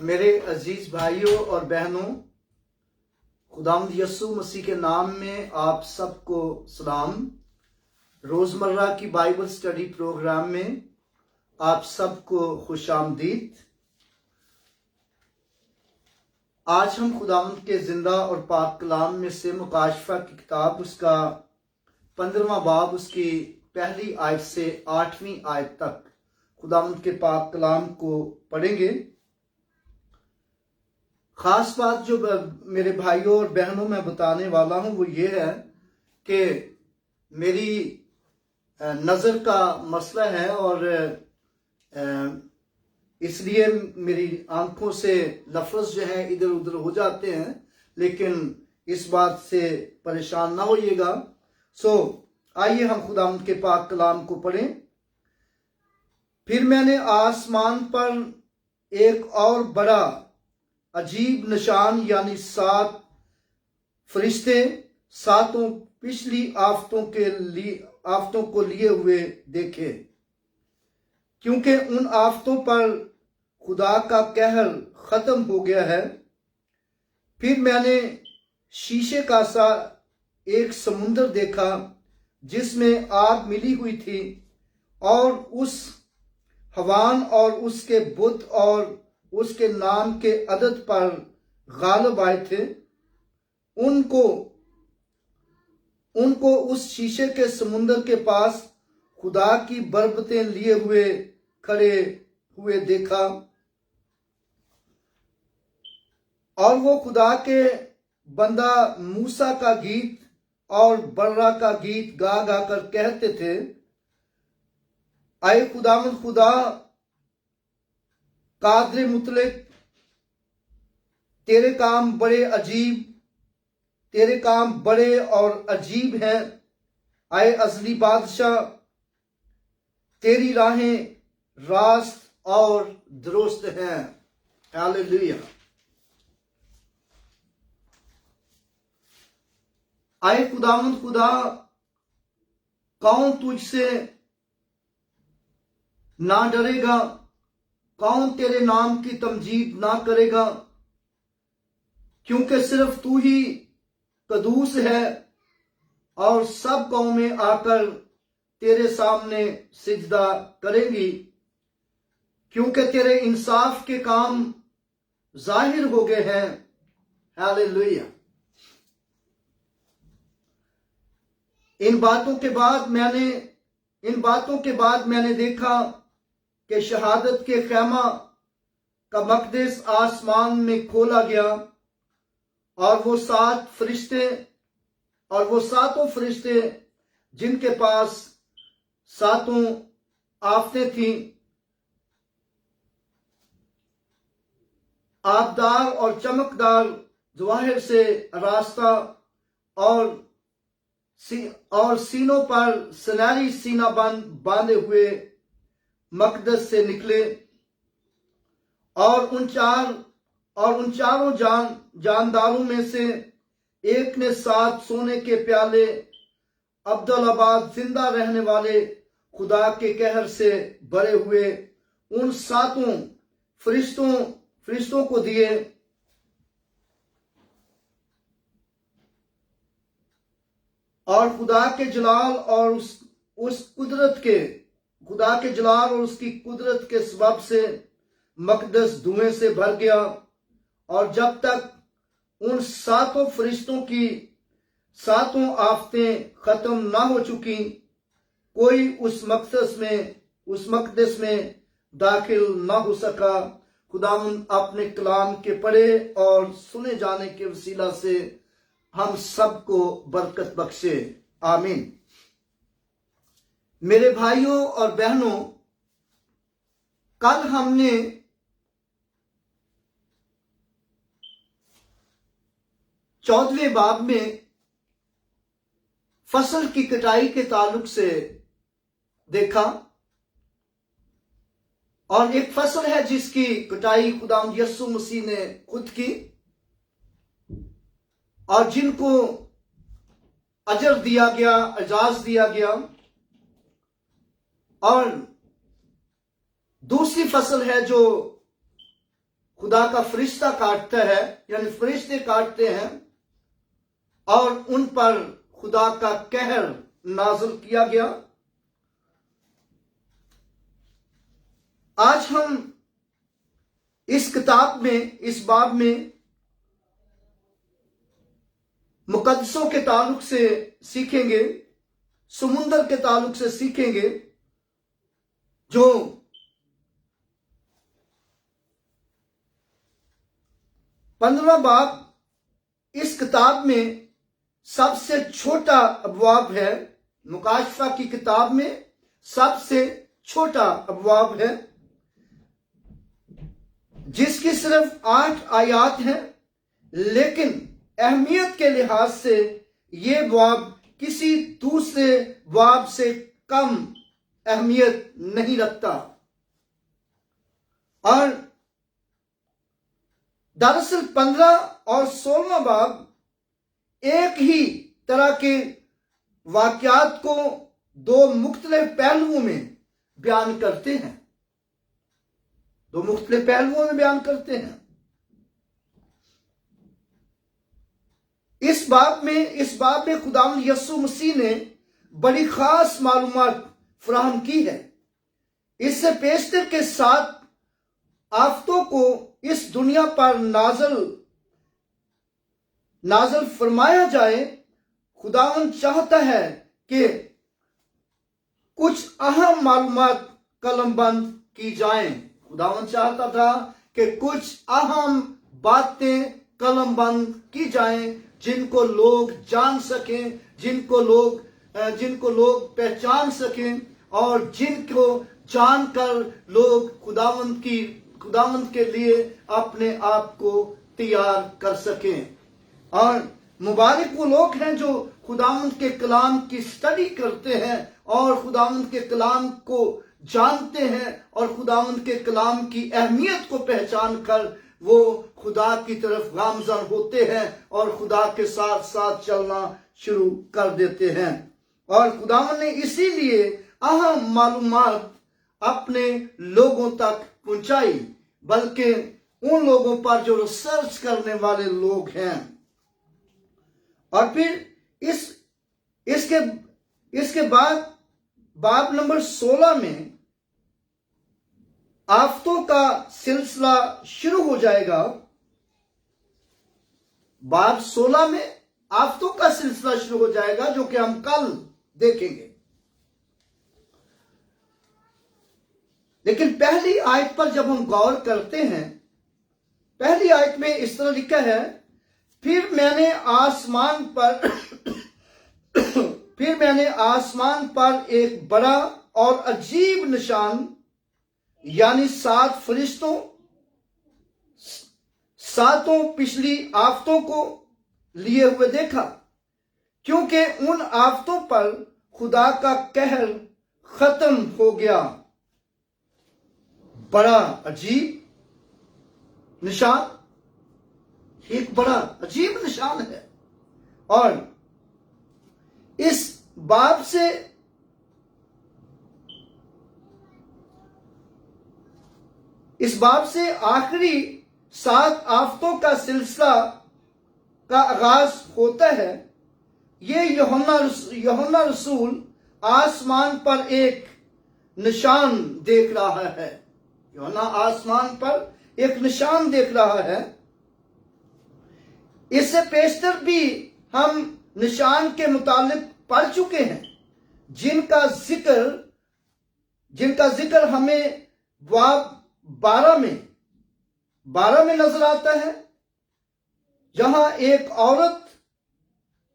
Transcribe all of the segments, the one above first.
میرے عزیز بھائیوں اور بہنوں، خداوند یسوع مسیح کے نام میں آپ سب کو سلام۔ روزمرہ کی بائبل سٹڈی پروگرام میں آپ سب کو خوش آمدید۔ آج ہم خداوند کے زندہ اور پاک کلام میں سے مکاشفہ کی کتاب، اس کا 15واں باب، اس کی پہلی آیت سے 8ویں آیت تک خداوند کے پاک کلام کو پڑھیں گے۔ خاص بات جو میرے بھائیوں اور بہنوں میں بتانے والا ہوں وہ یہ ہے کہ میری نظر کا مسئلہ ہے اور اس لیے میری آنکھوں سے لفظ جو ہیں ادھر ادھر ہو جاتے ہیں، لیکن اس بات سے پریشان نہ ہوئیے گا۔ آئیے ہم خداوند کے پاک کلام کو پڑھیں۔ پھر میں نے آسمان پر ایک اور بڑا عجیب نشان، یعنی 7 فرشتے ساتوں پچھلی آفتوں کو لیے ہوئے دیکھے، کیونکہ ان آفتوں پر خدا کا قہر ختم ہو گیا ہے۔ پھر میں نے شیشے کا سا ایک سمندر دیکھا جس میں آگ ملی ہوئی تھی، اور اس حیوان اور اس کے بت اور اس کے نام کے عدد پر غالب آئے تھے۔ ان کو اس شیشے کے سمندر کے پاس خدا کی بربتیں لیے ہوئے کھڑے ہوئے دیکھا، اور وہ خدا کے بندہ موسیٰ کا گیت اور برا کا گیت گا گا کر کہتے تھے، اے خداوند خدا قادر مطلق، تیرے کام بڑے اور عجیب ہیں۔ اے ازلی بادشاہ، تیری راہیں راست اور درست ہیں۔ ہاللیلویہ۔ اے خداوند خدا، کون تجھ سے نہ ڈرے گا؟ کون تیرے نام کی تمجید نہ کرے گا؟ کیونکہ صرف تو ہی قدوس ہے، اور سب قومیں آ کر تیرے سامنے سجدہ کریں گی، کیونکہ تیرے انصاف کے کام ظاہر ہو گئے ہیں۔ ہاللیلویہ۔ ان باتوں کے بعد میں نے دیکھا کہ شہادت کے خیمہ کا مقدس آسمان میں کھولا گیا، اور وہ ساتوں فرشتے جن کے پاس 7 آفتیں تھیں، آبدار اور چمکدار جواہر سے آراستہ، اور سینوں پر سنہری سینہ باندھے ہوئے مقدس سے نکلے، اور ان چاروں جانداروں میں سے ایک نے 7 سونے کے پیالے ابدالآباد زندہ رہنے والے خدا کے قہر سے بھرے ہوئے ان 7 فرشتوں کو دیے، اور خدا کے جلال اور اس کی قدرت کے سبب سے مقدس دھوئیں سے بھر گیا، اور جب تک ان 7 فرشتوں کی 7 آفتیں ختم نہ ہو چکی، کوئی اس مقدس میں داخل نہ ہو سکا۔ خداوند اپنے کلام کے پڑھے اور سنے جانے کے وسیلہ سے ہم سب کو برکت بخشے، آمین۔ میرے بھائیوں اور بہنوں، کل ہم نے چودھویں باب میں فصل کی کٹائی کے تعلق سے دیکھا، اور ایک فصل ہے جس کی کٹائی خداوند یسوع مسیح نے خود کی، اور جن کو اجر دیا گیا، اعزاز دیا گیا۔ اور دوسری فصل ہے جو خدا کا فرشتہ کاٹتا ہے، یعنی فرشتے کاٹتے ہیں، اور ان پر خدا کا قہر نازل کیا گیا۔ آج ہم اس کتاب میں، اس باب میں مقدسوں کے تعلق سے سیکھیں گے، سمندر کے تعلق سے سیکھیں گے، جو 15واں باب اس کتاب میں سب سے چھوٹا ابواب ہے، مکاشفہ کی کتاب میں سب سے چھوٹا ابواب ہے، جس کی صرف 8 آیات ہیں، لیکن اہمیت کے لحاظ سے یہ باب کسی دوسرے باب سے کم اہمیت نہیں رکھتا۔ اور دراصل 15 اور 16واں باب ایک ہی طرح کے واقعات کو 2 مختلف پہلوؤں میں بیان کرتے ہیں، 2 مختلف پہلوؤں میں بیان کرتے ہیں۔ اس باب میں خداوند یسوع مسیح نے بڑی خاص معلومات فراہم کی ہے۔ اس سے پیشتر کے 7 آفتوں کو اس دنیا پر نازل فرمایا جائے، خداوند چاہتا ہے کہ کچھ اہم معلومات قلم بند کی جائیں۔ خداوند چاہتا تھا کہ کچھ اہم باتیں قلم بند کی جائیں، جن کو لوگ جان سکیں، جن کو لوگ پہچان سکیں، اور جن کو جان کر لوگ خداوند کے لیے اپنے آپ کو تیار کر سکیں۔ اور مبارک وہ لوگ ہیں جو خداوند کے کلام کی سٹڈی کرتے ہیں اور خداوند کے کلام کو جانتے ہیں، اور خداوند کے کلام کی اہمیت کو پہچان کر وہ خدا کی طرف گامزن ہوتے ہیں اور خدا کے ساتھ ساتھ چلنا شروع کر دیتے ہیں۔ اور خداوند نے اسی لیے اہم معلومات اپنے لوگوں تک پہنچائی، بلکہ ان لوگوں پر جو ریسرچ کرنے والے لوگ ہیں۔ اور پھر اس کے بعد باب نمبر 16 میں آفتوں کا سلسلہ شروع ہو جائے گا۔ باب 16 میں آفتوں کا سلسلہ شروع ہو جائے گا، جو کہ ہم کل دیکھیں گے۔ لیکن پہلی آیت پر جب ہم غور کرتے ہیں، پہلی آیت میں اس طرح لکھا ہے، پھر میں نے آسمان پر ایک بڑا اور عجیب نشان، یعنی 7 فرشتوں، 7 پچھلی آفتوں کو لیے ہوئے دیکھا، کیونکہ ان آفتوں پر خدا کا قہر ختم ہو گیا۔ بڑا عجیب نشان، ایک بڑا عجیب نشان ہے۔ اور اس باب سے آخری 7 آفتوں کا سلسلہ کا آغاز ہوتا ہے۔ یہ یوحنا رسول آسمان پر ایک نشان دیکھ رہا ہے۔ یوحنا آسمان پر ایک نشان دیکھ رہا ہے۔ اس سے پیشتر بھی ہم نشان کے متعلق پڑھ چکے ہیں، جن کا ذکر ہمیں باب 12 میں نظر آتا ہے، جہاں ایک عورت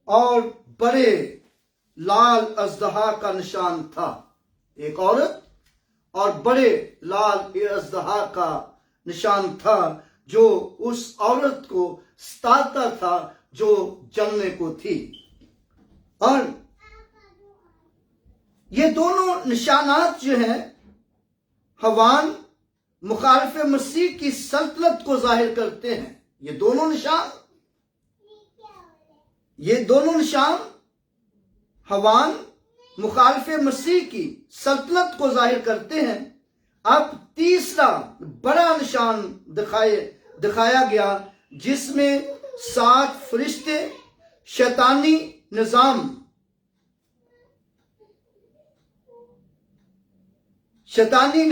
اور بڑے لال اژدہا کا نشان تھا۔ ایک عورت اور بڑے لال اژدہا کا نشان تھا، جو اس عورت کو ستاتا تھا جو جلنے کو تھی۔ اور یہ دونوں نشانات جو ہیں، حوان مخالف مسیح کی سلطنت کو ظاہر کرتے ہیں۔ یہ دونوں نشان حوان مخالف مسیح کی سلطنت کو ظاہر کرتے ہیں۔ اب تیسرا بڑا نشان دکھایا گیا جس میں 7 فرشتے، شیطانی نظام، شیطانی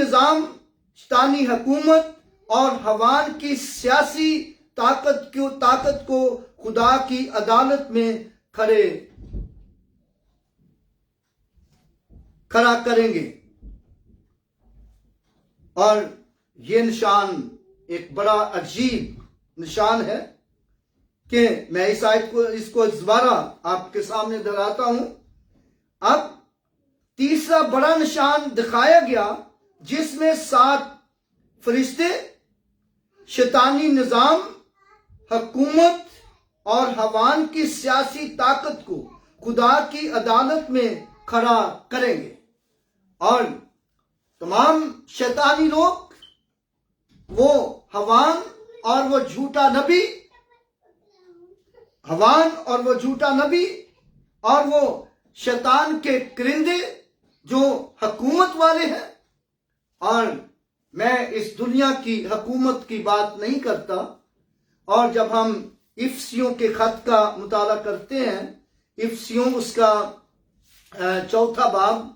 حکومت اور حوان کی سیاسی طاقت کو خدا کی عدالت میں کھڑا کریں گے۔ اور یہ نشان ایک بڑا عجیب نشان ہے کہ میں اس کو دوبارہ آپ کے سامنے دہراتا ہوں۔ اب تیسرا بڑا نشان دکھایا گیا جس میں 7 فرشتے، شیطانی نظام، حکومت اور حوان کی سیاسی طاقت کو خدا کی عدالت میں کھڑا کریں گے، اور تمام شیطانی لوگ، وہ حوان اور وہ جھوٹا نبی اور وہ شیطان کے کرندے جو حکومت والے ہیں، اور میں اس دنیا کی حکومت کی بات نہیں کرتا، اور جب ہم افسیوں کے خط کا مطالعہ کرتے ہیں، افسیوں اس کا 4 باب،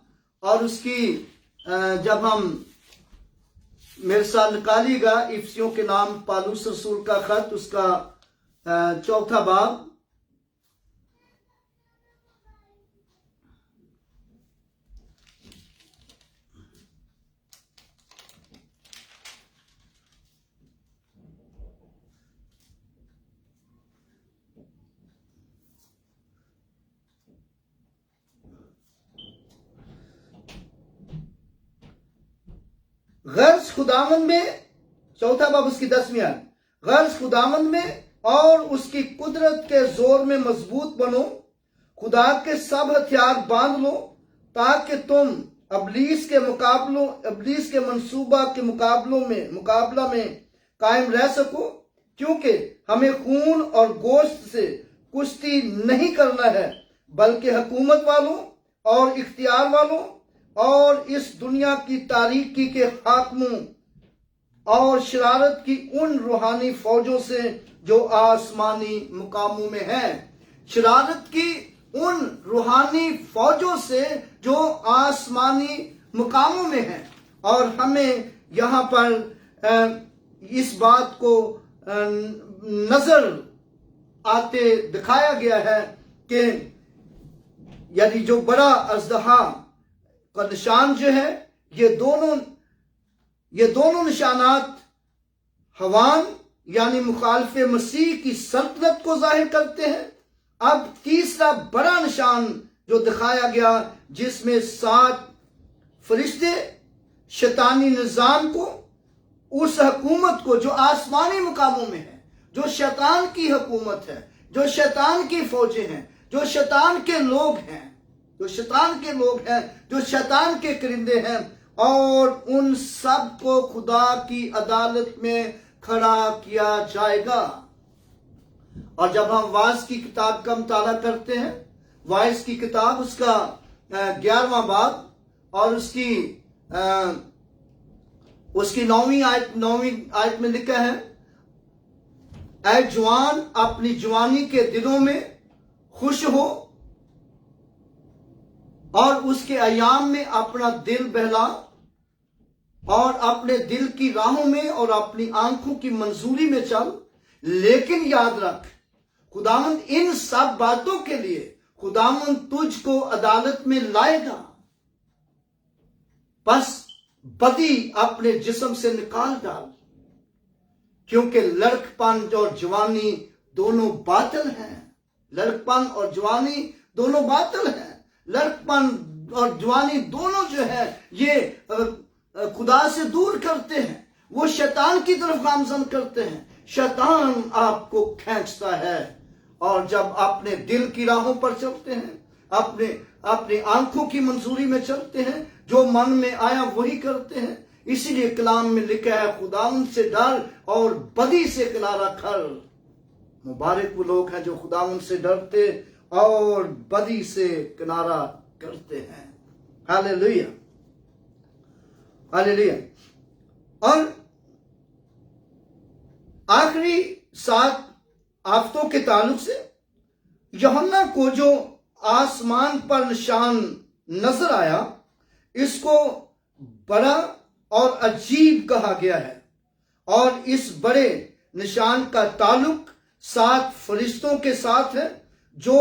اور اس کی جب ہم میرے ساتھ نکالیے گا افسیوں کے نام پالوس رسول کا خط، اس کا 4 باب، غرض خداوند میں، 4 باب اس کی 10ویں آیت، غرض خداوند میں اور اس کی قدرت کے زور میں مضبوط بنو، خدا کے سب ہتھیار باندھ لو، تاکہ تم ابلیس کے منصوبہ کے مقابلہ میں قائم رہ سکو، کیونکہ ہمیں خون اور گوشت سے کشتی نہیں کرنا ہے، بلکہ حکومت والوں اور اختیار والوں اور اس دنیا کی تاریکی کے حاکموں اور شرارت کی ان روحانی فوجوں سے جو آسمانی مقاموں میں ہیں، شرارت کی ان روحانی فوجوں سے جو آسمانی مقاموں میں ہیں۔ اور ہمیں یہاں پر اس بات کو نظر آتے دکھایا گیا ہے کہ یعنی جو بڑا اژدہا کا نشان جو ہے، یہ دونوں نشانات حوان یعنی مخالف مسیح کی سلطنت کو ظاہر کرتے ہیں۔ اب تیسرا بڑا نشان جو دکھایا گیا جس میں 7 فرشتے، شیطانی نظام کو، اس حکومت کو جو آسمانی مقاموں میں ہے، جو شیطان کی حکومت ہے، جو شیطان کی فوجیں ہیں، جو شیطان کے لوگ ہیں، جو شیطان کے کرندے ہیں، اور ان سب کو خدا کی عدالت میں کھڑا کیا جائے گا۔ اور جب ہم واعظ کی کتاب کا مطالعہ کرتے ہیں، واعظ کی کتاب اس کا 11واں باب اور اس کی 9ویں آیت میں لکھا ہے، اے جوان اپنی جوانی کے دنوں میں خوش ہو اور اس کے ایام میں اپنا دل بہلا، اور اپنے دل کی راہوں میں اور اپنی آنکھوں کی منظوری میں چل، لیکن یاد رکھ خداوند ان سب باتوں کے لیے خداوند تجھ کو عدالت میں لائے گا، بس بدی اپنے جسم سے نکال ڈال، کیونکہ لڑکپن اور جوانی دونوں باطل ہیں۔ لڑکپن اور جوانی دونوں باطل ہیں۔ لڑکپن اور جوانی دونوں جو ہے یہ خدا سے دور کرتے ہیں، وہ شیطان کی طرف گامزن کرتے ہیں۔ شیطان آپ کو کھینچتا ہے، اور جب اپنے دل کی راہوں پر چلتے ہیں، اپنی آنکھوں کی منظوری میں چلتے ہیں، جو من میں آیا وہی کرتے ہیں۔ اسی لیے کلام میں لکھا ہے، خداوند سے ڈر اور بدی سے کنارہ کر۔ مبارک وہ لوگ ہیں جو خداوند سے ڈرتے اور بدی سے کنارہ کرتے ہیں۔ ہاللیلویا، ہاللیلویا۔ اور آخری 7 آفتوں کے تعلق سے یوحنا کو جو آسمان پر نشان نظر آیا اس کو بڑا اور عجیب کہا گیا ہے، اور اس بڑے نشان کا تعلق 7 فرشتوں کے ساتھ ہے جو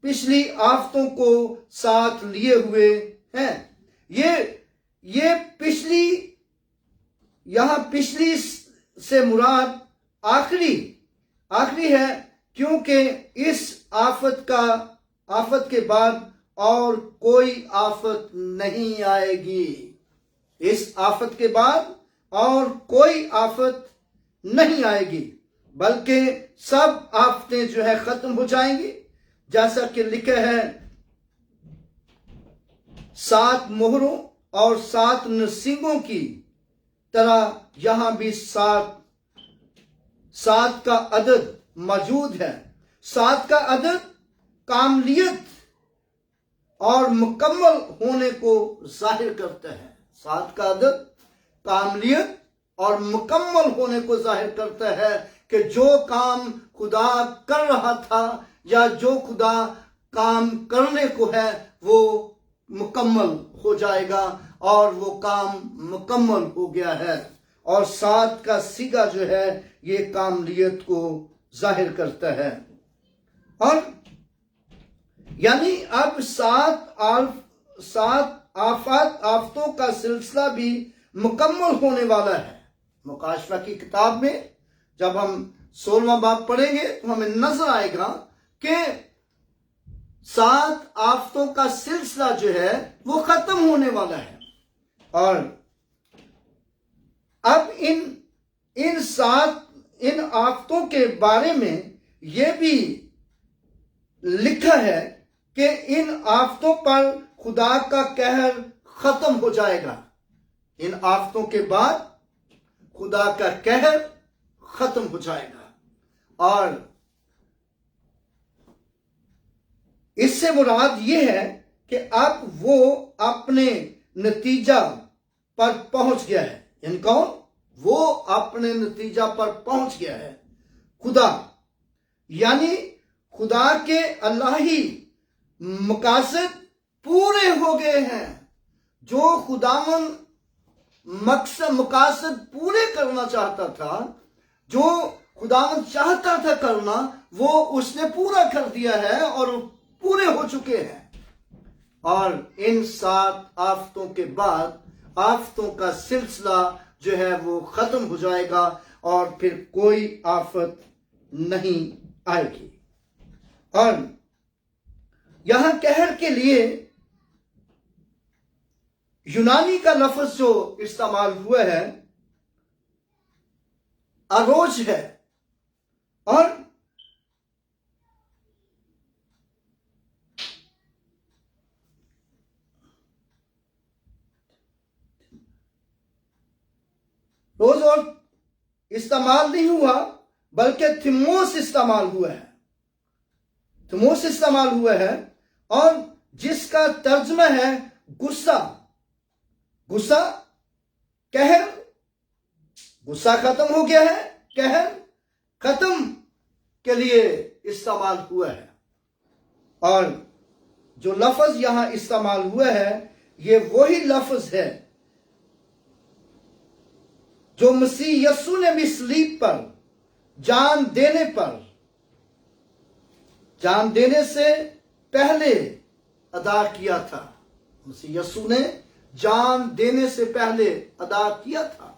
پچھلی آفتوں کو ساتھ لیے ہوئے ہیں۔ یہ پچھلی سے مراد آخری ہے، کیونکہ اس آفت کے بعد اور کوئی آفت نہیں آئے گی۔ اس آفت کے بعد اور کوئی آفت نہیں آئے گی، بلکہ سب آفتیں جو ہے ختم ہو جائیں گی، جیسا کہ لکھا ہے 7 مہروں اور 7 نرسنگوں کی طرح یہاں بھی 7 کا عدد موجود ہے۔ 7 کا عدد کاملیت اور مکمل ہونے کو ظاہر کرتا ہے۔ 7 کا عدد کاملیت اور مکمل ہونے کو ظاہر کرتا ہے کہ جو کام خدا کر رہا تھا یا جو خدا کام کرنے کو ہے وہ مکمل ہو جائے گا، اور وہ کام مکمل ہو گیا ہے۔ اور 7 کا سیگا جو ہے یہ کاملیت کو ظاہر کرتا ہے۔ اور یعنی اب 7 آفتوں کا سلسلہ بھی مکمل ہونے والا ہے۔ مکاشفہ کی کتاب میں جب ہم 16واں باب پڑھیں گے تو ہمیں نظر آئے گا کہ 7 آفتوں کا سلسلہ جو ہے وہ ختم ہونے والا ہے۔ اور اب ان آفتوں کے بارے میں یہ بھی لکھا ہے کہ ان آفتوں پر خدا کا قہر ختم ہو جائے گا۔ ان آفتوں کے بعد خدا کا قہر ختم ہو جائے گا، اور اس سے مراد یہ ہے کہ اب وہ اپنے نتیجہ پر پہنچ گیا ہے۔ یعنی کون؟ وہ اپنے نتیجہ پر پہنچ گیا ہے، خدا۔ یعنی خدا کے الہی مقاصد پورے ہو گئے ہیں۔ جو خداوند مقاصد پورے کرنا چاہتا تھا، جو خداوند چاہتا تھا کرنا، وہ اس نے پورا کر دیا ہے اور پورے ہو چکے ہیں۔ اور ان 7 آفتوں کے بعد آفتوں کا سلسلہ جو ہے وہ ختم ہو جائے گا، اور پھر کوئی آفت نہیں آئے گی۔ اور یہاں قہر کے لیے یونانی کا لفظ جو استعمال ہوا ہے اروج ہے، اور روز اور استعمال نہیں ہوا بلکہ تھموس استعمال ہوا ہے۔ تھموس استعمال ہوا ہے، اور جس کا ترجمہ ہے غصہ۔ قہر، غصہ ختم ہو گیا ہے، قہر ختم کے لیے استعمال ہوا ہے۔ اور جو لفظ یہاں استعمال ہوا ہے یہ وہی لفظ ہے جو مسیح یسوع نے بھی صلیب پر جان دینے سے پہلے ادا کیا تھا۔ مسیح یسوع نے جان دینے سے پہلے ادا کیا تھا،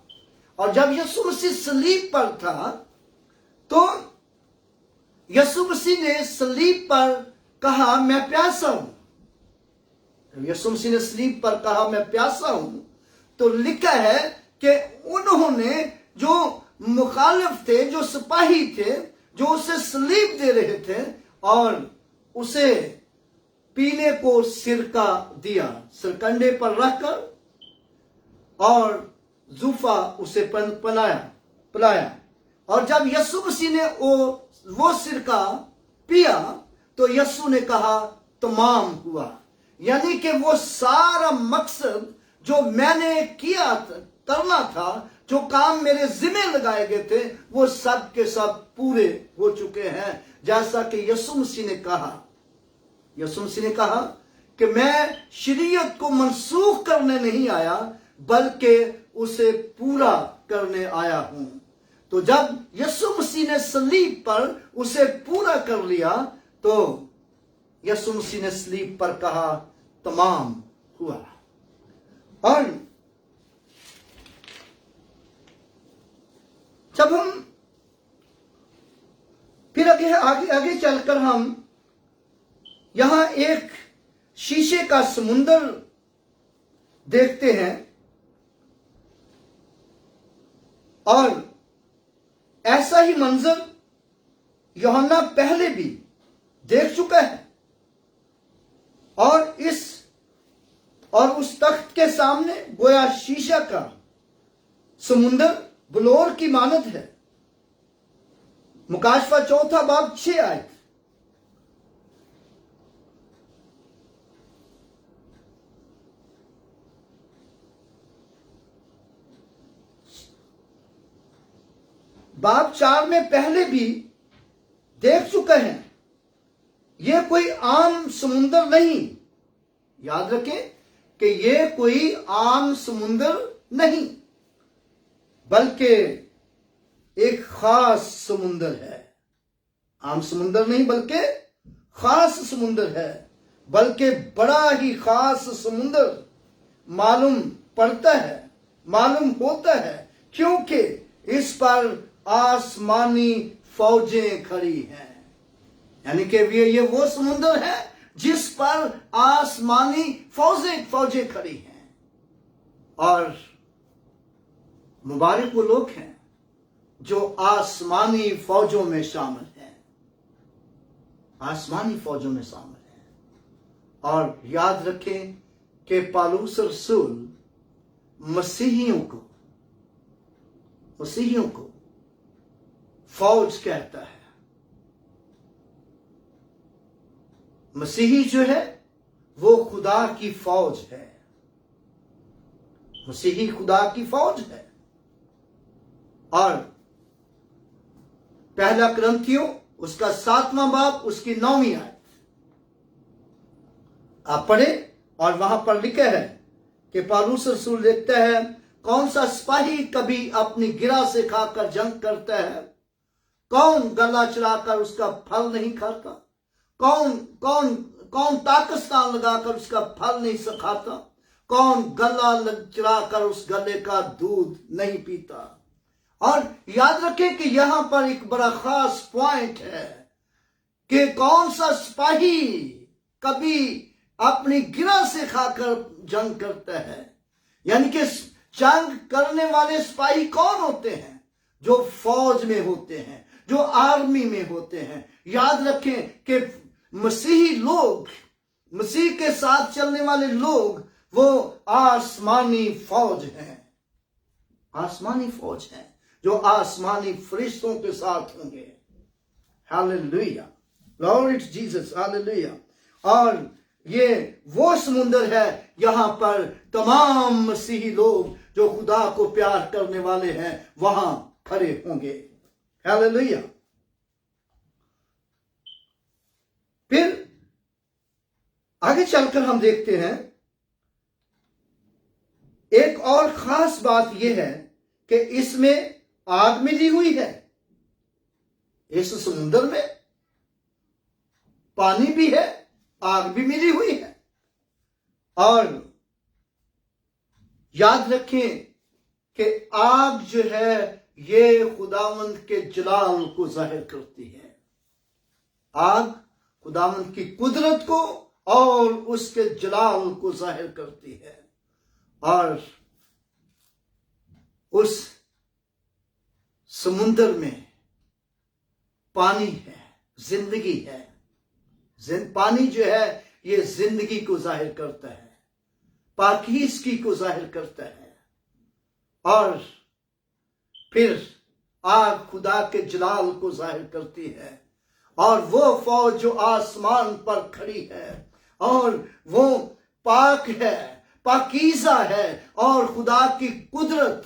اور جب یسوع مسیح صلیب پر تھا تو یسوع مسیح نے صلیب پر کہا میں پیاسا ہوں۔ جب یسوع مسیح نے صلیب پر کہا میں پیاسا ہوں تو لکھا ہے کہ انہوں نے جو مخالف تھے، جو سپاہی تھے، جو اسے صلیب دے رہے تھے، اور اسے پینے کو سرکہ دیا، سرکنڈے پر رکھ کر، اور زوفا اسے پلایا۔ اور جب یسوع مسیح نے وہ سرکہ پیا تو یسوع نے کہا تمام ہوا۔ یعنی کہ وہ سارا مقصد جو میں نے کرنا تھا، جو کام میرے ذمہ لگائے گئے تھے وہ سب کے سب پورے ہو چکے ہیں. جیسا کہ یسوع مسیح نے کہا کہ میں شریعت کو منسوخ کرنے نہیں آیا بلکہ اسے پورا کرنے آیا ہوں. تو جب یسوع مسیح نے صلیب پر اسے پورا کر لیا تو یسوع مسیح نے صلیب پر کہا تمام ہوا. اور جب ہم پھر آگے چل کر ہم یہاں ایک شیشے کا سمندر دیکھتے ہیں اور ایسا ہی منظر یوحنا پہلے بھی دیکھ چکا ہے اور اس تخت کے سامنے گویا شیشہ کا سمندر بلور کی مانند ہے. مکاشفہ 4 باب 6 آیت. باب 4 میں پہلے بھی دیکھ چکے ہیں. یہ کوئی عام سمندر نہیں. یاد رکھیں کہ یہ کوئی عام سمندر نہیں بلکہ ایک خاص سمندر ہے. عام سمندر نہیں بلکہ خاص سمندر ہے. بلکہ بڑا ہی خاص سمندر معلوم پڑتا ہے، معلوم ہوتا ہے، کیونکہ اس پر آسمانی فوجیں کھڑی ہیں. یعنی کہ یہ وہ سمندر ہے جس پر آسمانی فوجیں کھڑی ہیں. اور مبارک وہ لوگ ہیں جو آسمانی فوجوں میں شامل ہیں. آسمانی فوجوں میں شامل ہیں. اور یاد رکھیں کہ پالوس رسول مسیحیوں کو فوج کہتا ہے. مسیحی جو ہے وہ خدا کی فوج ہے. مسیحی خدا کی فوج ہے. اور پہلا کرنتھیوں اس کا 7واں باب اس کی 9ویں آیت آپ پڑھیں اور وہاں پر لکھا ہے کہ پالوس رسول لکھتا ہے کون سا سپاہی کبھی اپنی گرہ سے کھا کر جنگ کرتا ہے؟ کون گلا چلا کر اس کا پھل نہیں کھاتا؟ کون طاقتستان لگا کر اس کا پھل نہیں کھاتا؟ کون گلا چلا کر اس گلے کا دودھ نہیں پیتا؟ اور یاد رکھیں کہ یہاں پر ایک بڑا خاص پوائنٹ ہے کہ کون سا سپاہی کبھی اپنی گرہ سے کھا کر جنگ کرتا ہے. یعنی کہ جنگ کرنے والے سپاہی کون ہوتے ہیں؟ جو فوج میں ہوتے ہیں، جو آرمی میں ہوتے ہیں. یاد رکھیں کہ مسیحی لوگ، مسیح کے ساتھ چلنے والے لوگ وہ آسمانی فوج ہیں. آسمانی فوج ہیں جو آسمانی فرشتوں کے ساتھ ہوں گے. ہاللیلویہ، گلوری ٹو جیسس، ہاللیلویہ. اور یہ وہ سمندر ہے، یہاں پر تمام مسیحی لوگ جو خدا کو پیار کرنے والے ہیں وہاں کھڑے ہوں گے. ہاللیلویہ. پھر آگے چل کر ہم دیکھتے ہیں ایک اور خاص بات یہ ہے کہ اس میں آگ ملی ہوئی ہے. اس سمندر میں پانی بھی ہے، آگ بھی ملی ہوئی ہے. اور یاد رکھیں کہ آگ جو ہے یہ خداوند کے جلال کو ظاہر کرتی ہے. آگ خداوند کی قدرت کو اور اس کے جلال کو ظاہر کرتی ہے. اور اس سمندر میں پانی ہے، زندگی ہے. پانی جو ہے یہ زندگی کو ظاہر کرتا ہے، پاکیزگی کو ظاہر کرتا ہے. اور پھر آگ خدا کے جلال کو ظاہر کرتی ہے. اور وہ فوج جو آسمان پر کھڑی ہے اور وہ پاک ہے، پاکیزہ ہے، اور خدا کی قدرت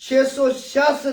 666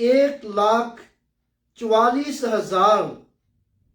1,44,000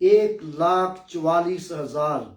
1,44,000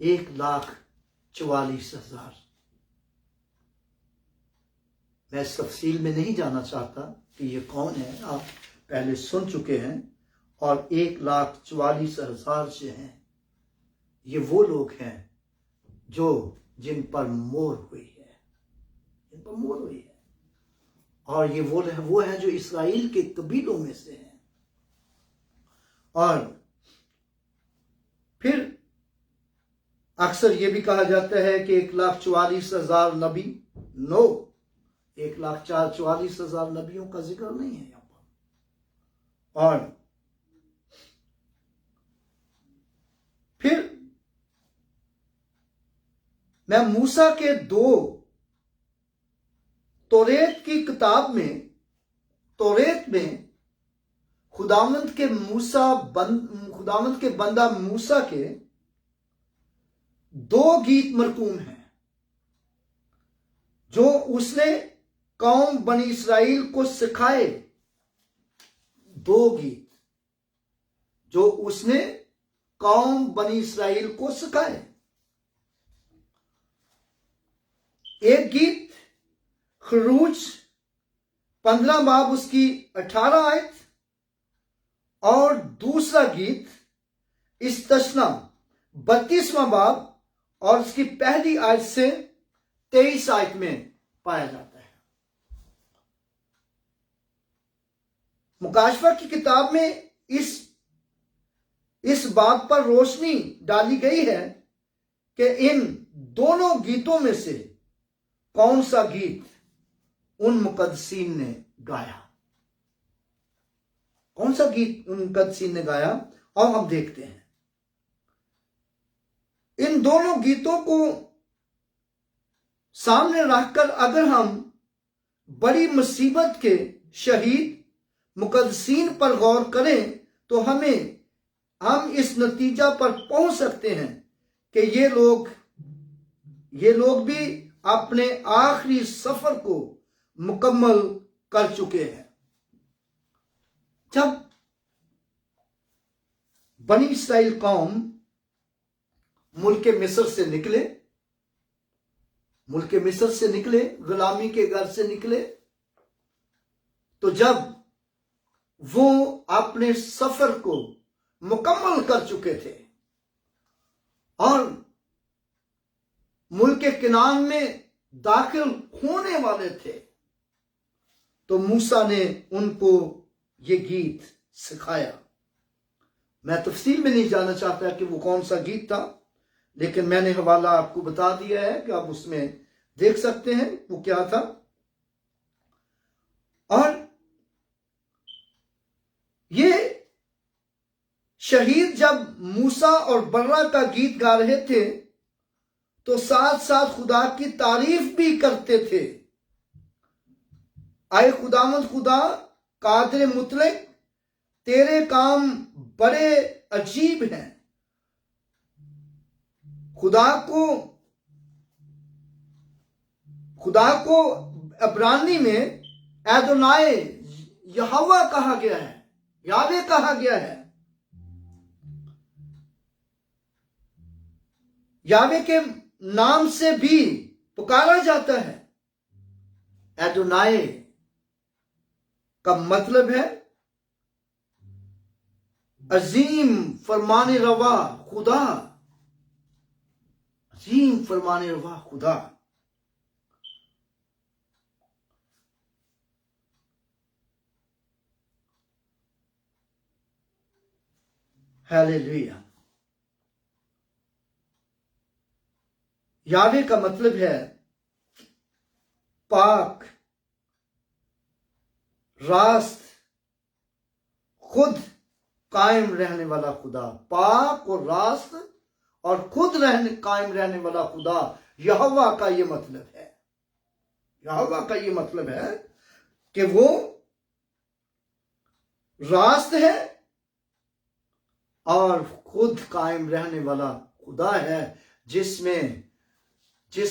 1,00,000 44,000. میں اس تفصیل میں نہیں جانا چاہتا کہ یہ کون ہے، آپ پہلے سن چکے ہیں. اور 1,44,000 جو ہیں یہ وہ لوگ ہیں جن پر مہر ہوئی ہے، اور یہ وہ ہیں جو اسرائیل کے قبیلوں میں سے ہیں. اور پھر اکثر یہ بھی کہا جاتا ہے کہ 1,44,000 نبی. نو، 1,44,000 نبیوں کا ذکر نہیں ہے یہاں پر. اور پھر میں موسیٰ کے 2 توریت کی کتاب میں، توریت میں خداوند کے بندہ موسیٰ کے 2 گیت مرقوم ہیں جو اس نے قوم بنی اسرائیل کو سکھائے. 2 گیت جو اس نے قوم بنی اسرائیل کو سکھائے. ایک گیت خروج 15 باب اس کی 18 آیت، اور دوسرا گیت استثنا 32واں باب اور اس کی پہلی آیت سے 23 آیت میں پایا جاتا ہے. مکاشفہ کی کتاب میں اس بات پر روشنی ڈالی گئی ہے کہ ان دونوں گیتوں میں سے کون سا گیت ان مقدسین نے گایا. کون سا گیت ان مقدسین نے گایا، اور ہم دیکھتے ہیں. ان دونوں گیتوں کو سامنے رکھ کر اگر ہم بڑی مصیبت کے شہید مقدسین پر غور کریں تو ہم اس نتیجہ پر پہنچ سکتے ہیں کہ یہ لوگ بھی اپنے آخری سفر کو مکمل کر چکے ہیں. جب بنی اسرائیل قوم ملک مصر سے نکلے، غلامی کے گھر سے نکلے، تو جب وہ اپنے سفر کو مکمل کر چکے تھے اور ملک کنعان میں داخل ہونے والے تھے، تو موسیٰ نے ان کو یہ گیت سکھایا. میں تفصیل میں نہیں جانا چاہتا کہ وہ کون سا گیت تھا، لیکن میں نے حوالہ آپ کو بتا دیا ہے کہ آپ اس میں دیکھ سکتے ہیں وہ کیا تھا. اور یہ شہید جب موسیٰ اور برا کا گیت گا رہے تھے تو ساتھ ساتھ خدا کی تعریف بھی کرتے تھے. اے خداوند خدا قادر مطلق، تیرے کام بڑے عجیب ہیں. خدا کو عبرانی میں ایدونائے یہوہ کہا گیا ہے، یاوے کہا گیا ہے. یاوے کے نام سے بھی پکارا جاتا ہے. ایدونائے کا مطلب ہے عظیم فرمان روا خدا. عظیم فرمان روا خدا. ہیلیلویا. یاوے کا مطلب ہے پاک، راست، خود قائم رہنے والا خدا. پاک اور راست اور خود قائم رہنے والا خدا، یہوہ کا یہ مطلب ہے. یہوہ کا یہ مطلب ہے کہ وہ راست ہے اور خود قائم رہنے والا خدا ہے، جس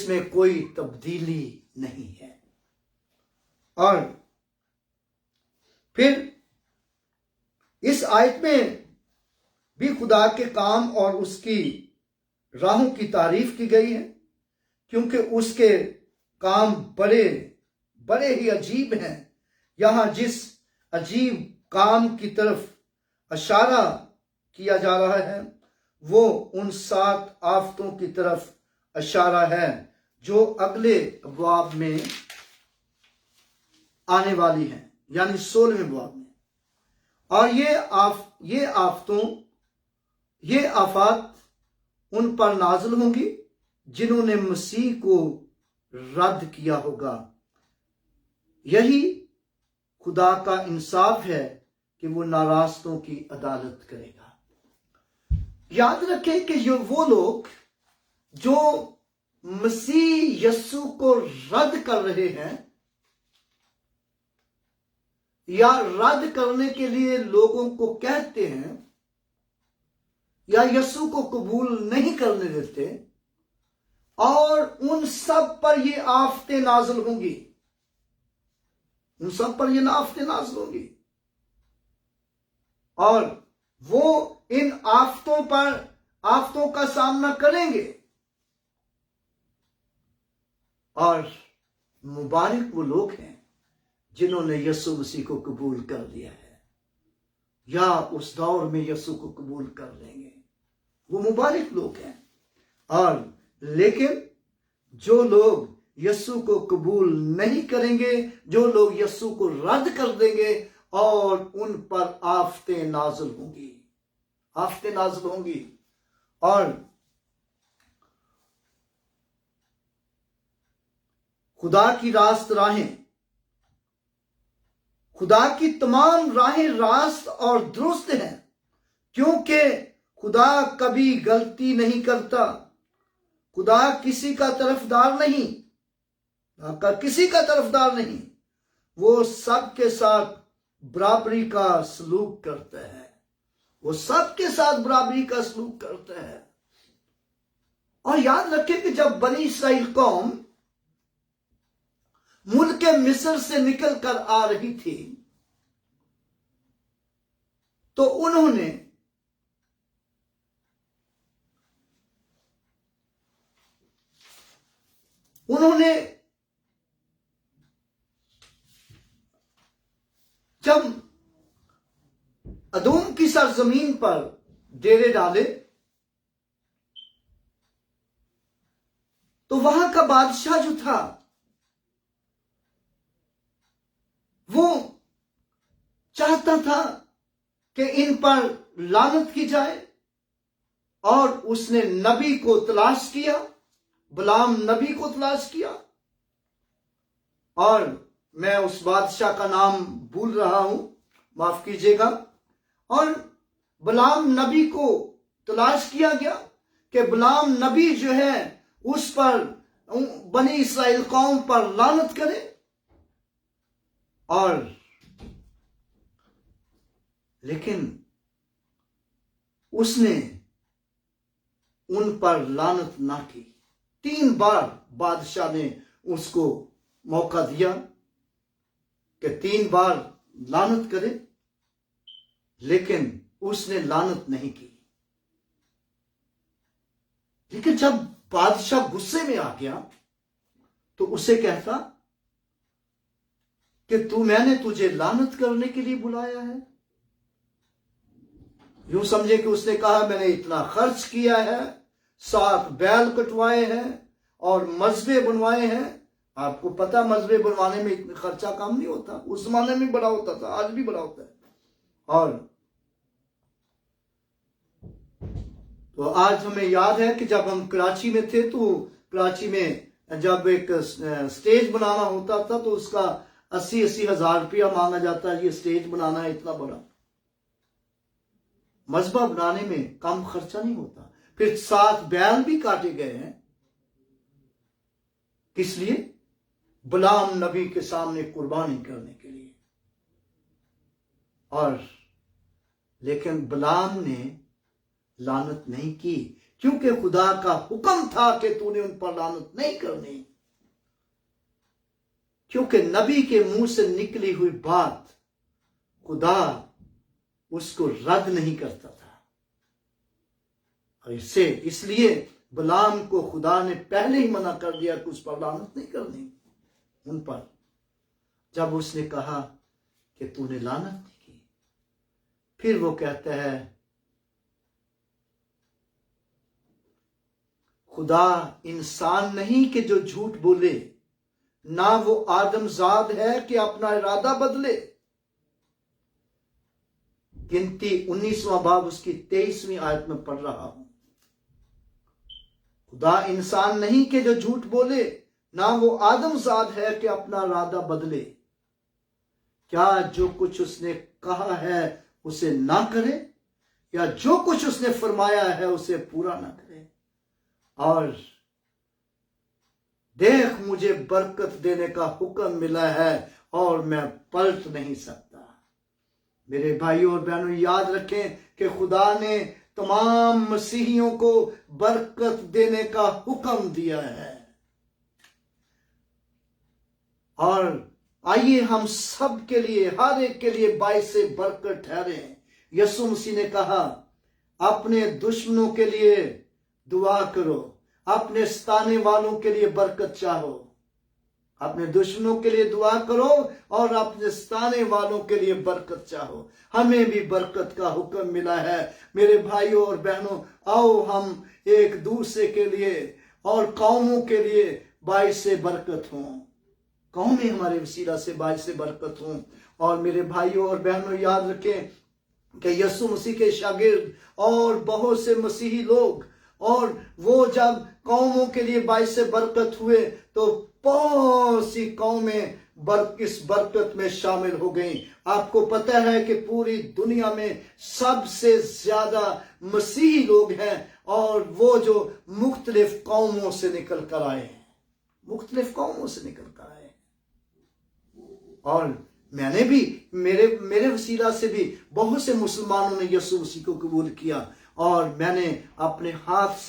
میں کوئی تبدیلی نہیں ہے. اور پھر اس آیت میں بھی خدا کے کام اور اس کی راہوں کی تعریف کی گئی ہے. کیونکہ اس کے کام بڑے بڑے ہی عجیب ہیں۔ یہاں جس عجیب کام کی طرف اشارہ کیا جا رہا ہے وہ ان 7 آفتوں کی طرف اشارہ ہے جو اگلے ابواب میں آنے والی ہیں، یعنی 16ویں ابواب میں۔ اور یہ آفات ان پر نازل ہوں گی جنہوں نے مسیح کو رد کیا ہوگا۔ یہی خدا کا انصاف ہے کہ وہ ناراستوں کی عدالت کرے گا۔ یاد رکھیں کہ یہ وہ لوگ جو مسیح یسوع کو رد کر رہے ہیں یا رد کرنے کے لیے لوگوں کو کہتے ہیں یا یسوع کو قبول نہیں کرنے دیتے، اور ان سب پر یہ آفتیں نازل ہوں گی، ان سب پر یہ آفتیں نازل ہوں گی، اور وہ ان آفتوں کا سامنا کریں گے۔ اور مبارک وہ لوگ ہیں جنہوں نے یسوع مسیح کو قبول کر لیا ہے یا اس دور میں یسوع کو قبول کر لیں گے، وہ مبارک لوگ ہیں۔ اور لیکن جو لوگ یسوع کو قبول نہیں کریں گے، جو لوگ یسوع کو رد کر دیں گے، اور ان پر آفتیں نازل ہوں گی، آفتیں نازل ہوں گی۔ اور خدا کی راست راہیں، خدا کی تمام راہیں راست اور درست ہیں، کیونکہ خدا کبھی غلطی نہیں کرتا۔ خدا کسی کا طرفدار نہیں، کسی کا طرفدار نہیں، وہ سب کے ساتھ برابری کا سلوک کرتا ہے، وہ سب کے ساتھ برابری کا سلوک کرتا ہے۔ اور یاد رکھیں کہ جب بنی اسرائیل قوم ملک مصر سے نکل کر آ رہی تھی تو انہوں نے جب ادوم کی سرزمین پر ڈیرے ڈالے تو وہاں کا بادشاہ جو تھا وہ چاہتا تھا کہ ان پر لعنت کی جائے، اور اس نے نبی کو تلاش کیا، بلام نبی کو تلاش کیا، اور میں اس بادشاہ کا نام بھول رہا ہوں، معاف کیجیے گا۔ اور بلام نبی کو تلاش کیا گیا کہ بلام نبی جو ہے اس پر بنی اسرائیل قوم پر لعنت کرے، اور لیکن اس نے ان پر لعنت نہ کی۔ 3 بار بادشاہ نے اس کو موقع دیا کہ 3 بار لعنت کرے، لیکن اس نے لعنت نہیں کی۔ لیکن جب بادشاہ غصے میں آ گیا تو اسے کہتا کہ میں نے تجھے لعنت کرنے کے لیے بلایا ہے؟ یوں سمجھے کہ اس نے کہا میں نے اتنا خرچ کیا ہے، 7 بیل کٹوائے ہیں اور مذبے بنوائے ہیں۔ آپ کو پتا مذبے بنوانے میں اتنا خرچہ کم نہیں ہوتا، اس زمانے میں بڑا ہوتا تھا، آج بھی بڑا ہوتا ہے۔ اور تو آج ہمیں یاد ہے کہ جب ہم کراچی میں تھے تو کراچی میں جب ایک سٹیج بنانا ہوتا تھا تو اس کا 80 ہزار روپیہ مانگا جاتا ہے، یہ سٹیج بنانا ہے اتنا بڑا۔ مذبح بنانے میں کم خرچہ نہیں ہوتا۔ پھر 7 بیل بھی کاٹے گئے ہیں، کس لیے؟ بلام نبی کے سامنے قربانی کرنے کے لیے۔ اور لیکن بلام نے لعنت نہیں کی، کیونکہ خدا کا حکم تھا کہ تو نے ان پر لعنت نہیں کرنی، کیونکہ نبی کے منہ سے نکلی ہوئی بات خدا اس کو رد نہیں کرتا تھا۔ اور اس لیے بلام کو خدا نے پہلے ہی منع کر دیا کہ اس پر لعنت نہیں کرنی ان پر. جب اس نے کہا کہ تو نے لعنت نہیں کی، پھر وہ کہتا ہے خدا انسان نہیں کہ جو جھوٹ بولے، نہ وہ آدم زاد ہے کہ اپنا ارادہ بدلے. گنتی 19واں باب اس کی 23ویں آیت میں پڑھ رہا ہوں. خدا انسان نہیں کہ جو جھوٹ بولے، نہ وہ آدم زاد ہے کہ اپنا ارادہ بدلے. کیا جو کچھ اس نے کہا ہے اسے نہ کرے، یا جو کچھ اس نے فرمایا ہے اسے پورا نہ کرے؟ اور دیکھ مجھے برکت دینے کا حکم ملا ہے اور میں پلٹ نہیں سکتا. میرے بھائیوں اور بہنوں، یاد رکھیں کہ خدا نے تمام مسیحیوں کو برکت دینے کا حکم دیا ہے. اور آئیے ہم سب کے لیے، ہر ایک کے لیے باعث برکت ٹھہرے. یسوع مسیح نے کہا اپنے دشمنوں کے لیے دعا کرو، اپنے ستانے والوں کے لیے برکت چاہو. اپنے دشمنوں کے لیے دعا کرو اور اپنے ستانے والوں کے لیے برکت چاہو. ہمیں بھی برکت کا حکم ملا ہے. میرے بھائیوں اور بہنوں، آؤ ہم ایک دوسرے کے لیے اور قوموں کے لیے باعث برکت ہوں. قومیں ہمارے وسیلہ سے باعث برکت ہوں. اور میرے بھائیوں اور بہنوں، یاد رکھیں کہ یسوع مسیح کے شاگرد اور بہت سے مسیحی لوگ، اور وہ جب قوموں کے لیے باعث برکت ہوئے تو بہت سی قومیں اس برکت میں شامل ہو گئیں. آپ کو پتہ ہے کہ پوری دنیا میں سب سے زیادہ مسیحی لوگ ہیں، اور وہ جو مختلف قوموں سے نکل کر آئے ہیں، مختلف قوموں سے نکل کر آئے ہیں. اور میں نے بھی، میرے وسیلہ سے بھی بہت سے مسلمانوں نے یسوع مسیح کو قبول کیا، اور میں نے اپنے ہاتھ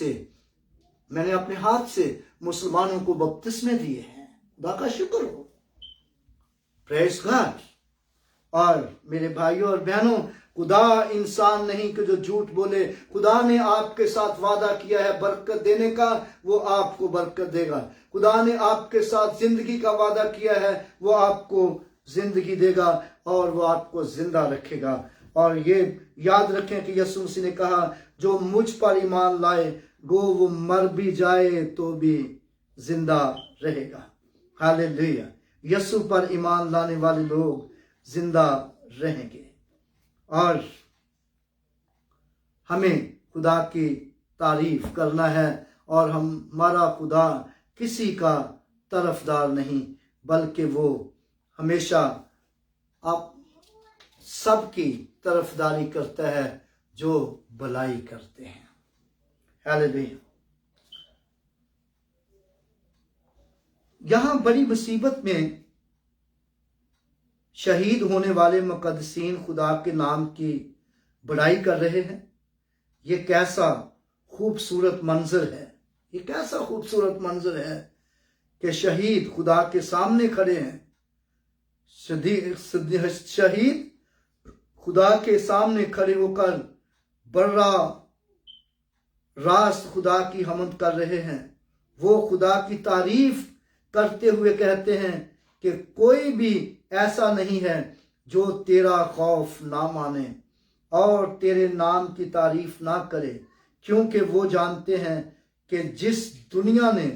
سے مسلمانوں کو بپتسمے دیے ہیں. خدا کا شکر ہو. پریز گاڈ. اور میرے بھائیوں اور بہنوں، خدا انسان نہیں کہ جو جھوٹ بولے. خدا نے آپ کے ساتھ وعدہ کیا ہے برکت دینے کا، وہ آپ کو برکت دے گا. خدا نے آپ کے ساتھ زندگی کا وعدہ کیا ہے، وہ آپ کو زندگی دے گا اور وہ آپ کو زندہ رکھے گا. اور یہ یاد رکھیں کہ یسوع مسیح نے کہا جو مجھ پر ایمان لائے گو وہ مر بھی جائے تو بھی زندہ رہے گا. ہاللیلویہ. یسوع پر ایمان لانے والے لوگ زندہ رہیں گے. اور ہمیں خدا کی تعریف کرنا ہے، اور ہمارا خدا کسی کا طرفدار نہیں، بلکہ وہ ہمیشہ آپ سب کی طرفداری کرتا ہے جو بھلائی کرتے ہیں. ہاللیلویہ. یہاں بڑی مصیبت میں شہید ہونے والے مقدسین خدا کے نام کی بڑائی کر رہے ہیں. یہ کیسا خوبصورت منظر ہے، یہ کیسا خوبصورت منظر ہے کہ شہید خدا کے سامنے کھڑے ہیں. شہید خدا کے سامنے کھڑے ہو کر براہ راست خدا کی حمد کر رہے ہیں. وہ خدا کی تعریف کرتے ہوئے کہتے ہیں کہ کوئی بھی ایسا نہیں ہے جو تیرا خوف نہ مانے اور تیرے نام کی تعریف نہ کرے، کیونکہ وہ جانتے ہیں کہ جس دنیا نے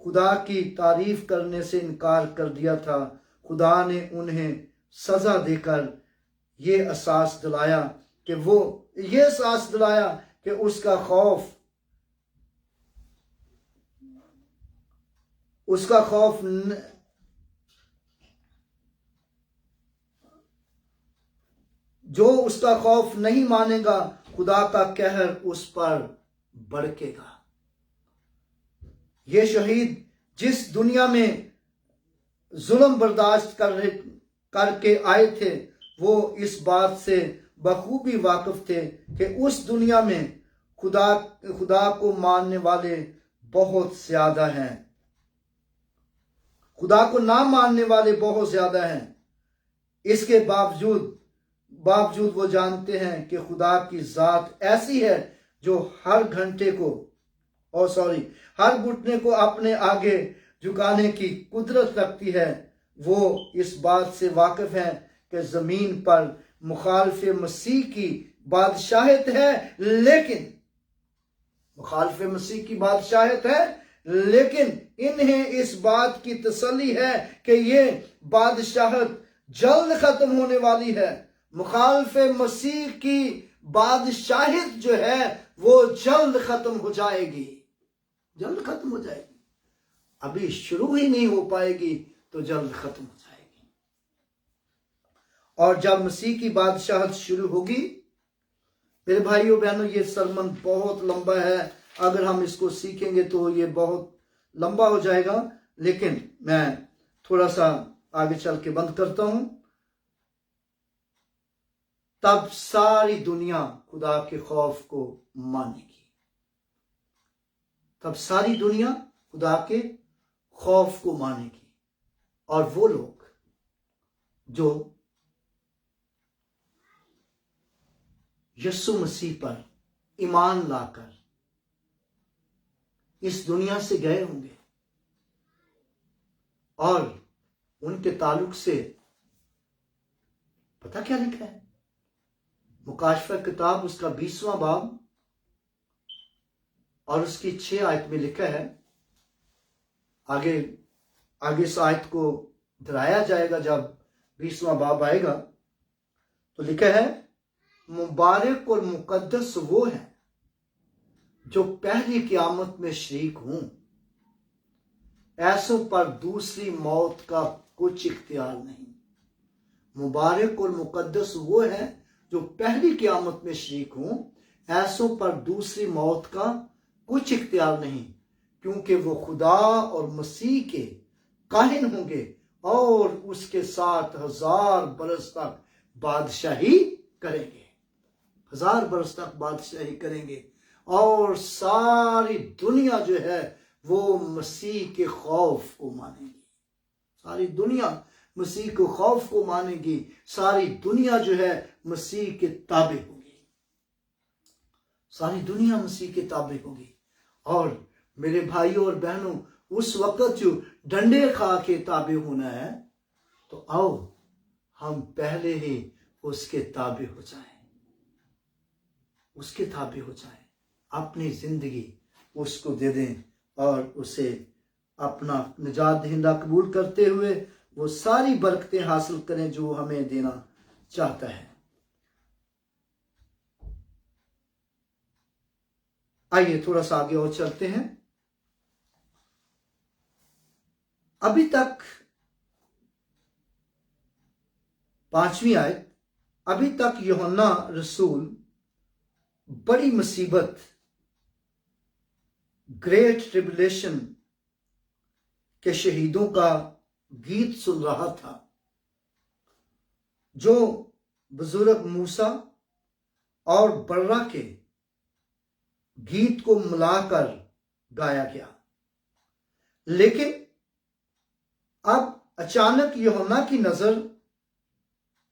خدا کی تعریف کرنے سے انکار کر دیا تھا، خدا نے انہیں سزا دے کر یہ احساس دلایا کہ اس کا خوف جو اس کا خوف نہیں مانے گا، خدا کا قہر اس پر بڑھے گا. یہ شہید جس دنیا میں ظلم برداشت کر کے آئے تھے، وہ اس بات سے بخوبی واقف تھے کہ اس دنیا میں خدا کو ماننے والے بہت زیادہ ہیں، خدا کو نہ ماننے والے بہت زیادہ ہیں. اس کے باوجود وہ جانتے ہیں کہ خدا کی ذات ایسی ہے جو ہر گھنٹے کو ہر گھٹنے کو اپنے آگے جھکانے کی قدرت رکھتی ہے۔ وہ اس بات سے واقف ہیں کہ زمین پر مخالف مسیح کی بادشاہت ہے، لیکن انہیں اس بات کی تسلی ہے کہ یہ بادشاہت جلد ختم ہونے والی ہے۔ مخالف مسیح کی بادشاہت جو ہے وہ جلد ختم ہو جائے گی، ابھی شروع ہی نہیں ہو پائے گی تو جلد ختم ہو جائے گی۔ اور جب مسیح کی بادشاہت شروع ہوگی، میرے بھائیوں بہنوں، یہ سرمن بہت لمبا ہے، اگر ہم اس کو سیکھیں گے تو یہ بہت لمبا ہو جائے گا، لیکن میں تھوڑا سا آگے چل کے بند کرتا ہوں۔ تب ساری دنیا خدا کے خوف کو مانے گی، اور وہ لوگ جو یسوع مسیح پر ایمان لا کر اس دنیا سے گئے ہوں گے، اور ان کے تعلق سے پتہ کیا لکھا ہے؟ مکاشفہ کتاب اس کا 20واں باب اور اس کی 6 آیت میں لکھا ہے، آگے اس آیت کو دہرایا جائے گا جب 20واں باب آئے گا، تو لکھا ہے، مبارک اور مقدس وہ ہیں جو پہلی قیامت میں شریک ہوں، ایسوں پر دوسری موت کا کچھ اختیار نہیں۔ مبارک اور مقدس وہ ہیں جو پہلی قیامت میں شریک ہوں، ایسوں پر دوسری موت کا کچھ اختیار نہیں، کیونکہ وہ خدا اور مسیح کے کاہن ہوں گے اور اس کے ساتھ 1000 برس تک بادشاہی کریں گے۔ 1000 برس تک بادشاہی کریں گے، اور ساری دنیا جو ہے وہ مسیح کے خوف کو مانے گی۔ ساری دنیا مسیح کے خوف کو مانے گی، ساری دنیا جو ہے مسیح کے تابع ہوگی، ساری دنیا مسیح کے تابع ہوگی۔ اور میرے بھائیوں اور بہنوں، اس وقت جو ڈنڈے کھا کے تابع ہونا ہے، تو آؤ ہم پہلے ہی اس کے تابع ہو جائیں، اپنی زندگی اس کو دے دیں، اور اسے اپنا نجات دہندہ قبول کرتے ہوئے وہ ساری برکتیں حاصل کریں جو ہمیں دینا چاہتا ہے۔ آئیے تھوڑا سا آگے اور چلتے ہیں۔ ابھی تک 5ویں آیت، ابھی تک یوحنا رسول بڑی مصیبت، گریٹ ٹریبولیشن کے شہیدوں کا گیت سن رہا تھا، جو بزرگ موسیٰ اور برا کے گیت کو ملا کر گایا گیا۔ لیکن اب اچانک یوحنا کی نظر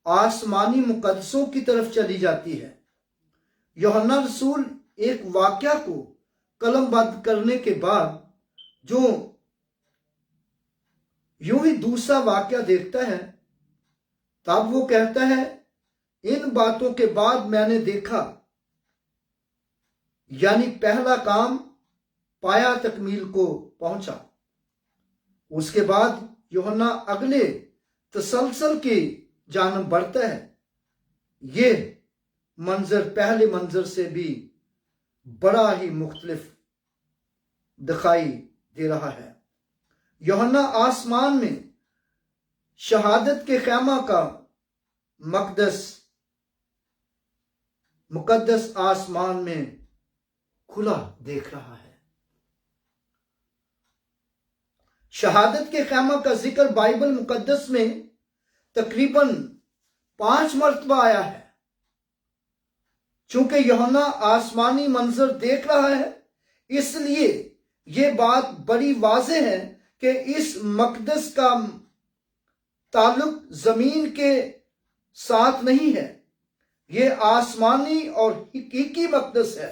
آسمانی مقدسوں کی طرف چلی جاتی ہے۔ یوحنا رسول ایک واقعہ کو قلم بند کرنے کے بعد جو یوں ہی دوسرا واقعہ دیکھتا ہے، تب وہ کہتا ہے، ان باتوں کے بعد میں نے دیکھا، یعنی پہلا کام پایا تکمیل کو پہنچا۔ اس کے بعد یوحنا اگلے تسلسل کی جانب بڑھتا ہے۔ یہ منظر پہلے منظر سے بھی بڑا ہی مختلف دکھائی دے رہا ہے۔ یوحنا آسمان میں شہادت کے خیمہ کا مقدس آسمان میں کھلا دیکھ رہا ہے۔ شہادت کے خیمہ کا ذکر بائبل مقدس میں تقریباً 5 مرتبہ آیا ہے۔ چونکہ یوحنا آسمانی منظر دیکھ رہا ہے، اس لیے یہ بات بڑی واضح ہے کہ اس مقدس کا تعلق زمین کے ساتھ نہیں ہے، یہ آسمانی اور حقیقی مقدس ہے۔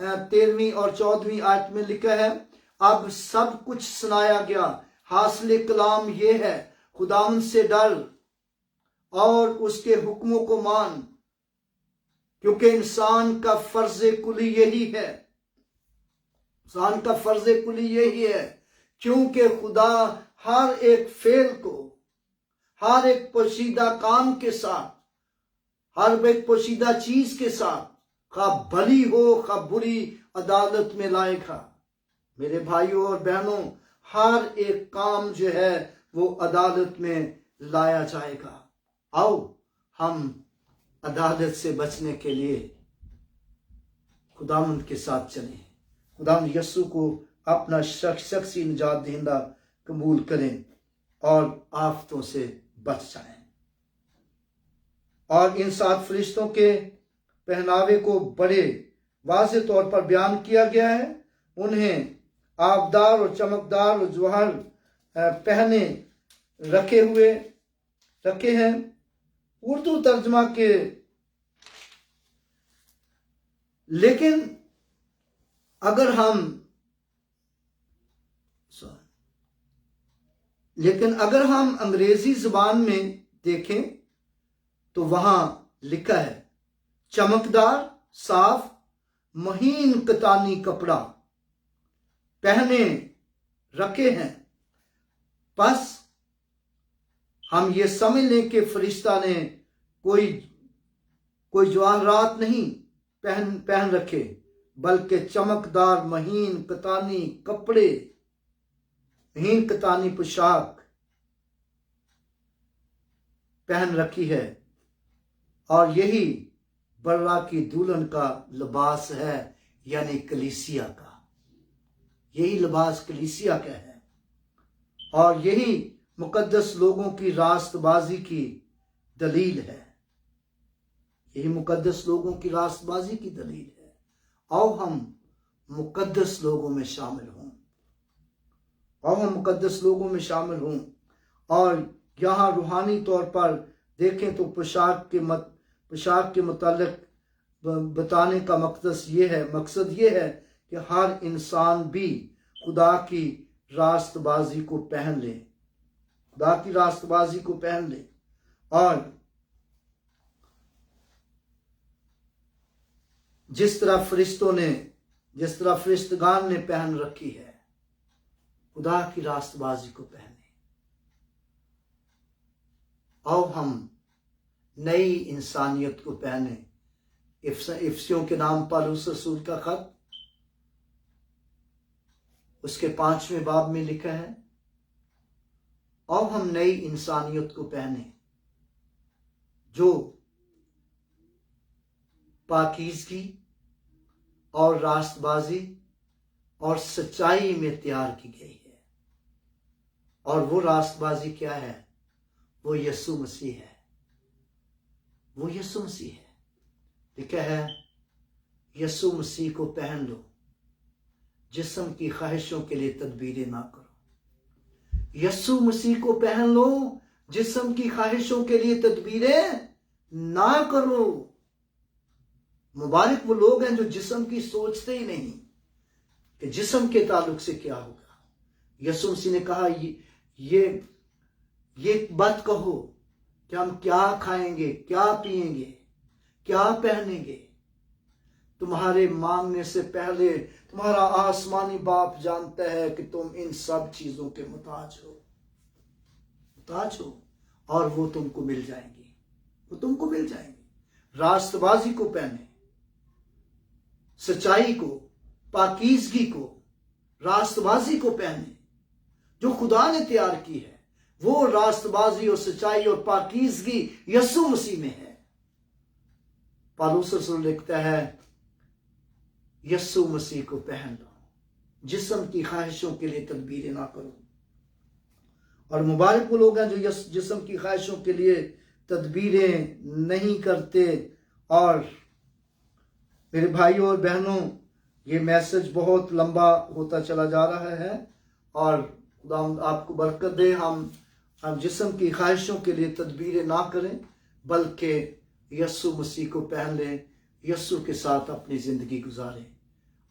13 اور 14 آیت میں لکھا ہے، اب سب کچھ سنایا گیا، حاصل کلام یہ ہے، خداوند سے ڈر اور اس کے حکموں کو مان، کیونکہ انسان کا فرض کلی یہی ہے، انسان کا فرض کلی یہی ہے، کیونکہ خدا ہر ایک فعل کو، ہر ایک پوشیدہ کام کے ساتھ، ہر ایک پوشیدہ چیز کے ساتھ، خواہ بھلی ہو خواہ بری، عدالت میں لائے گا۔ میرے بھائیوں اور بہنوں، ہر ایک کام جو ہے وہ عدالت میں لایا جائے گا۔ آؤ ہم عدالت سے بچنے کے لیے خداوند کے ساتھ چلیں، خداوند یسوع کو اپنا شخصی نجات دہندہ قبول کریں اور آفتوں سے بچ جائیں۔ اور ان 7 فرشتوں کے پہناوے کو بڑے واضح طور پر بیان کیا گیا ہے۔ انہیں آبدار اور چمکدار اور جوہر پہنے رکھے ہیں۔ اردو ترجمہ کے لیکن اگر ہم انگریزی زبان میں دیکھیں تو وہاں لکھا ہے چمکدار، صاف، مہین کتانی کپڑا پہنے رکھے ہیں۔ پس ہم یہ سمجھ لیں کہ فرشتہ نے کوئی جواہرات نہیں پہن رکھے، بلکہ چمکدار مہین کتانی کپڑے، مہین کتانی پوشاک پہن رکھی ہے، اور یہی برا کی دلہن کا لباس ہے، یعنی کلیسیا کا۔ یہی لباس کلیسیا کا ہے، اور یہی مقدس لوگوں کی راست بازی کی دلیل ہے۔ یہی مقدس لوگوں کی راست بازی کی دلیل ہے۔ آؤ ہم مقدس لوگوں میں شامل ہوں، آؤ ہم مقدس لوگوں میں شامل ہوں۔ اور یہاں روحانی طور پر دیکھیں تو پوشاک کے متعلق بتانے کا مقصد یہ ہے کہ ہر انسان بھی خدا کی راست بازی کو پہن لے، خدا کی راست بازی کو پہن لے، اور جس طرح فرشتگان نے پہن رکھی ہے، خدا کی راست بازی کو پہنے۔ آؤ ہم نئی انسانیت کو پہنے۔ افسیوں کے نام پالوس رسول کا خط، اس کے 5ویں باب میں لکھا ہے، آؤ ہم نئی انسانیت کو پہنے جو پاکیزگی اور راست بازی اور سچائی میں تیار کی گئی ہے۔ اور وہ راست بازی کیا ہے؟ وہ یسوع مسیح ہے، وہ یسوع مسیح ہے۔ لکھا ہے یسوع مسیح کو پہن لو، جسم کی خواہشوں کے لیے تدبیریں نہ کرو۔ یسوع مسیح کو پہن لو، جسم کی خواہشوں کے لیے تدبیریں نہ کرو۔ مبارک وہ لوگ ہیں جو جسم کی سوچتے ہی نہیں کہ جسم کے تعلق سے کیا ہوگا۔ یسوع مسیح نے کہا یہ بات کہو کہ ہم کیا کھائیں گے، کیا پیئیں گے، کیا پہنیں گے۔ تمہارے مانگنے سے پہلے تمہارا آسمانی باپ جانتا ہے کہ تم ان سب چیزوں کے محتاج ہو، اور وہ تم کو مل جائیں گی، وہ تم کو مل جائیں گی۔ راست بازی کو پہنے، سچائی کو، پاکیزگی کو، راست بازی کو پہنے جو خدا نے تیار کی ہے۔ وہ راست بازی اور سچائی اور پاکیزگی یسوع مسیح میں ہے۔ پالوس رسول لکھتا ہے یسوع مسیح کو پہن لو، جسم کی خواہشوں کے لیے تدبیریں نہ کرو۔ اور مبارک وہ لوگ ہیں جو جسم کی خواہشوں کے لیے تدبیریں نہیں کرتے۔ اور میرے بھائیوں اور بہنوں، یہ میسج بہت لمبا ہوتا چلا جا رہا ہے، اور خدا آپ کو برکت دے۔ ہم جسم کی خواہشوں کے لیے تدبیریں نہ کریں، بلکہ یسوع مسیح کو پہن لیں، یسوع کے ساتھ اپنی زندگی گزاریں۔